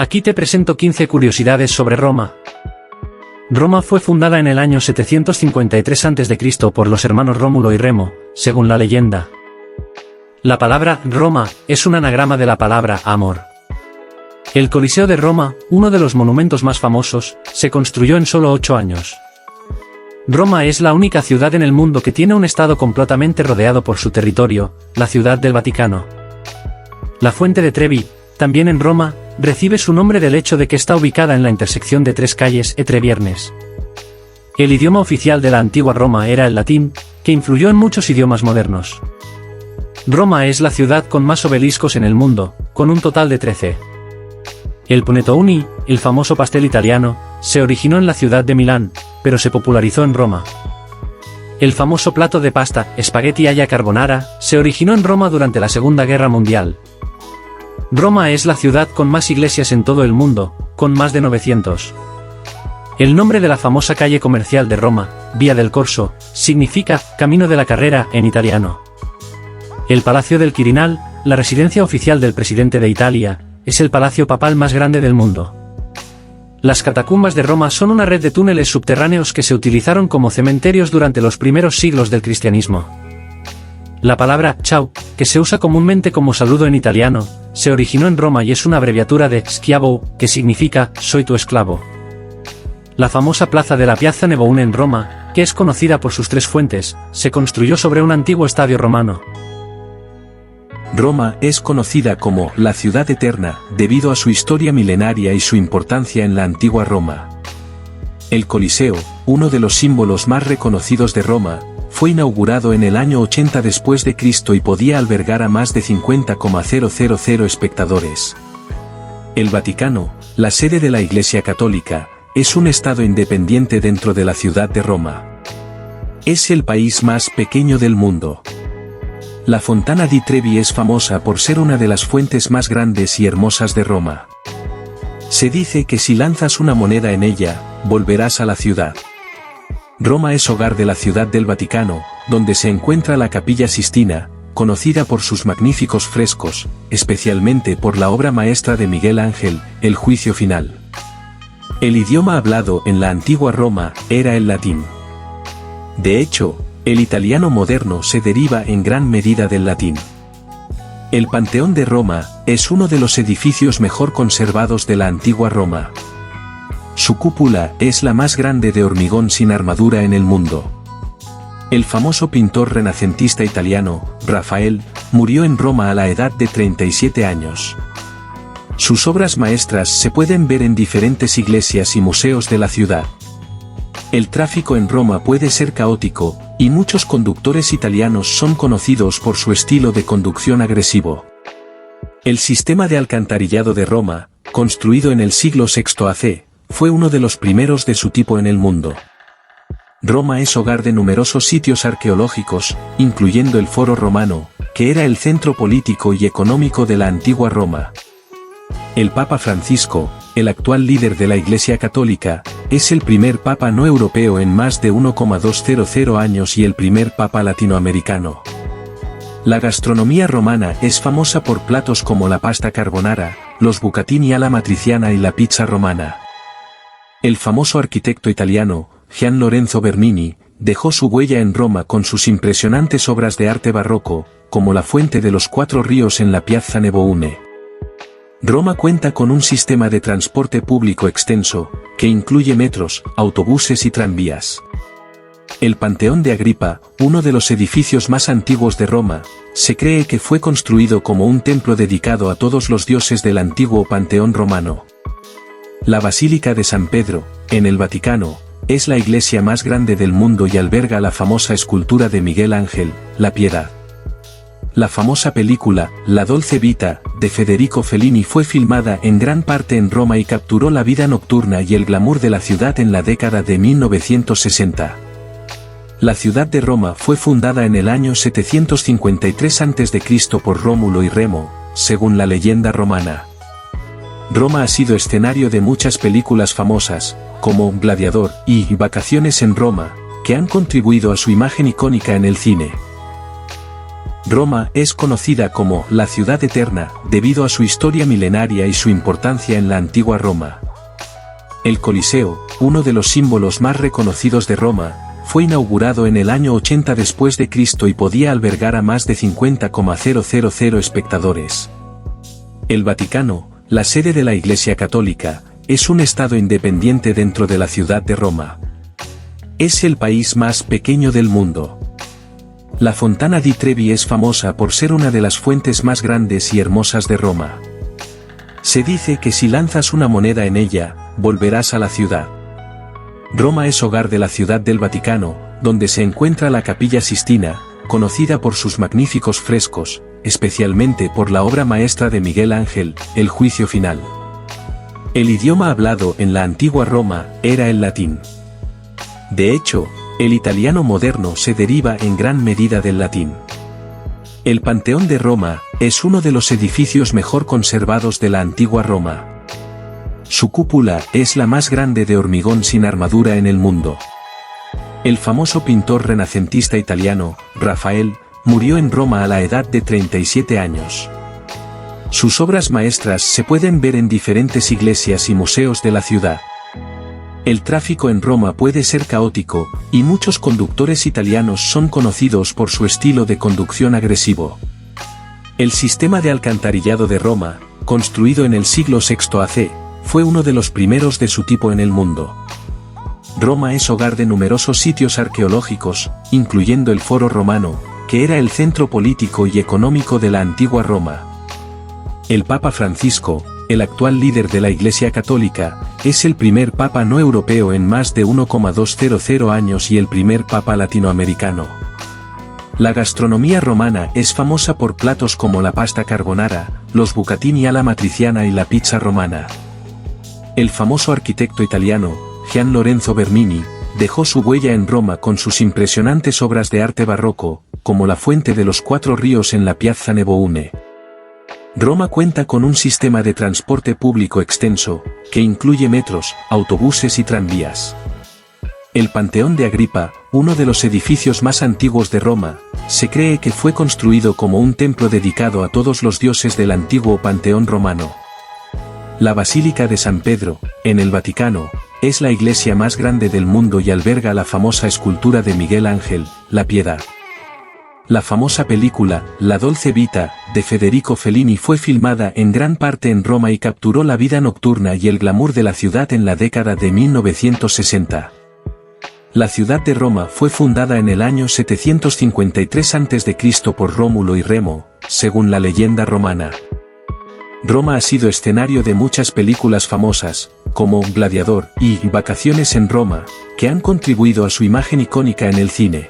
Aquí te presento 15 curiosidades sobre Roma. Roma fue fundada en el año 753 a.C. por los hermanos Rómulo y Remo, según la leyenda. La palabra Roma es un anagrama de la palabra amor. El Coliseo de Roma, uno de los monumentos más famosos, se construyó en solo 8 años. Roma es la única ciudad en el mundo que tiene un estado completamente rodeado por su territorio, la Ciudad del Vaticano. La Fuente de Trevi, también en Roma, recibe su nombre del hecho de que está ubicada en la intersección de 3 calles e 3 viernes. El idioma oficial de la antigua Roma era el latín, que influyó en muchos idiomas modernos. Roma es la ciudad con más obeliscos en el mundo, con un total de 13. El panettone, el famoso pastel italiano, se originó en la ciudad de Milán, pero se popularizó en Roma. El famoso plato de pasta, spaghetti alla carbonara, se originó en Roma durante la Segunda Guerra Mundial. Roma es la ciudad con más iglesias en todo el mundo, con más de 900. El nombre de la famosa calle comercial de Roma, Via del Corso, significa Camino de la Carrera en italiano. El Palacio del Quirinal, la residencia oficial del presidente de Italia, es el palacio papal más grande del mundo. Las catacumbas de Roma son una red de túneles subterráneos que se utilizaron como cementerios durante los primeros siglos del cristianismo. La palabra ciao, que se usa comúnmente como saludo en italiano, se originó en Roma y es una abreviatura de schiavo, que significa soy tu esclavo. La famosa plaza de la Piazza Neboune en Roma, que es conocida por sus 3 fuentes, se construyó sobre un antiguo estadio romano. Roma es conocida como la ciudad eterna, debido a su historia milenaria y su importancia en la antigua Roma. El Coliseo, uno de los símbolos más reconocidos de Roma, fue inaugurado en el año 80 después de Cristo y podía albergar a más de 50,000 espectadores. El Vaticano, la sede de la Iglesia Católica, es un estado independiente dentro de la ciudad de Roma. Es el país más pequeño del mundo. La Fontana di Trevi es famosa por ser una de las fuentes más grandes y hermosas de Roma. Se dice que si lanzas una moneda en ella, volverás a la ciudad. Roma es hogar de la Ciudad del Vaticano, donde se encuentra la Capilla Sistina, conocida por sus magníficos frescos, especialmente por la obra maestra de Miguel Ángel, El Juicio Final. El idioma hablado en la antigua Roma era el latín. De hecho, el italiano moderno se deriva en gran medida del latín. El Panteón de Roma es uno de los edificios mejor conservados de la antigua Roma. Su cúpula es la más grande de hormigón sin armadura en el mundo. El famoso pintor renacentista italiano, Rafael, murió en Roma a la edad de 37 años. Sus obras maestras se pueden ver en diferentes iglesias y museos de la ciudad. El tráfico en Roma puede ser caótico, y muchos conductores italianos son conocidos por su estilo de conducción agresivo. El sistema de alcantarillado de Roma, construido en el siglo VI AC, fue uno de los primeros de su tipo en el mundo. Roma es hogar de numerosos sitios arqueológicos, incluyendo el Foro Romano, que era el centro político y económico de la antigua Roma. El Papa Francisco, el actual líder de la Iglesia Católica, es el primer papa no europeo en más de 1,200 años y el primer papa latinoamericano. La gastronomía romana es famosa por platos como la pasta carbonara, los bucatini alla matriciana y la pizza romana. El famoso arquitecto italiano, Gian Lorenzo Bernini, dejó su huella en Roma con sus impresionantes obras de arte barroco, como la Fuente de los 4 Ríos en la Piazza Neboune. Roma cuenta con un sistema de transporte público extenso, que incluye metros, autobuses y tranvías. El Panteón de Agripa, uno de los edificios más antiguos de Roma, se cree que fue construido como un templo dedicado a todos los dioses del antiguo panteón romano. La Basílica de San Pedro, en el Vaticano, es la iglesia más grande del mundo y alberga la famosa escultura de Miguel Ángel, La Piedad. La famosa película, La Dolce Vita, de Federico Fellini fue filmada en gran parte en Roma y capturó la vida nocturna y el glamour de la ciudad en la década de 1960. La ciudad de Roma fue fundada en el año 753 a.C. por Rómulo y Remo, según la leyenda romana. Roma ha sido escenario de muchas películas famosas, como Gladiador y Vacaciones en Roma, que han contribuido a su imagen icónica en el cine. Roma es conocida como la ciudad eterna, debido a su historia milenaria y su importancia en la antigua Roma. El Coliseo, uno de los símbolos más reconocidos de Roma, fue inaugurado en el año 80 después de Cristo y podía albergar a más de 50,000 espectadores. El Vaticano, la sede de la Iglesia Católica, es un estado independiente dentro de la ciudad de Roma. Es el país más pequeño del mundo. La Fontana di Trevi es famosa por ser una de las fuentes más grandes y hermosas de Roma. Se dice que si lanzas una moneda en ella, volverás a la ciudad. Roma es hogar de la Ciudad del Vaticano, donde se encuentra la Capilla Sistina, conocida por sus magníficos frescos, especialmente por la obra maestra de Miguel Ángel, El Juicio Final. El idioma hablado en la antigua Roma era el latín. De hecho, el italiano moderno se deriva en gran medida del latín. El Panteón de Roma es uno de los edificios mejor conservados de la antigua Roma. Su cúpula es la más grande de hormigón sin armadura en el mundo. El famoso pintor renacentista italiano, Rafael, murió en Roma a la edad de 37 años. Sus obras maestras se pueden ver en diferentes iglesias y museos de la ciudad. El tráfico en Roma puede ser caótico, y muchos conductores italianos son conocidos por su estilo de conducción agresivo. El sistema de alcantarillado de Roma, construido en el siglo VI AC, fue uno de los primeros de su tipo en el mundo. Roma es hogar de numerosos sitios arqueológicos, incluyendo el Foro Romano, que era el centro político y económico de la antigua Roma. El Papa Francisco, el actual líder de la Iglesia Católica, es el primer papa no europeo en más de 1,200 años y el primer papa latinoamericano. La gastronomía romana es famosa por platos como la pasta carbonara, los bucatini alla matriciana y la pizza romana. El famoso arquitecto italiano, Gian Lorenzo Bernini, dejó su huella en Roma con sus impresionantes obras de arte barroco, como la Fuente de los Cuatro Ríos en la Piazza Neboune. Roma cuenta con un sistema de transporte público extenso, que incluye metros, autobuses y tranvías. El Panteón de Agripa, uno de los edificios más antiguos de Roma, se cree que fue construido como un templo dedicado a todos los dioses del antiguo Panteón romano. La Basílica de San Pedro, en el Vaticano, es la iglesia más grande del mundo y alberga la famosa escultura de Miguel Ángel, La Piedad. La famosa película, La Dolce Vita, de Federico Fellini fue filmada en gran parte en Roma y capturó la vida nocturna y el glamour de la ciudad en la década de 1960. La ciudad de Roma fue fundada en el año 753 a.C. por Rómulo y Remo, según la leyenda romana. Roma ha sido escenario de muchas películas famosas, como Gladiador y Vacaciones en Roma, que han contribuido a su imagen icónica en el cine.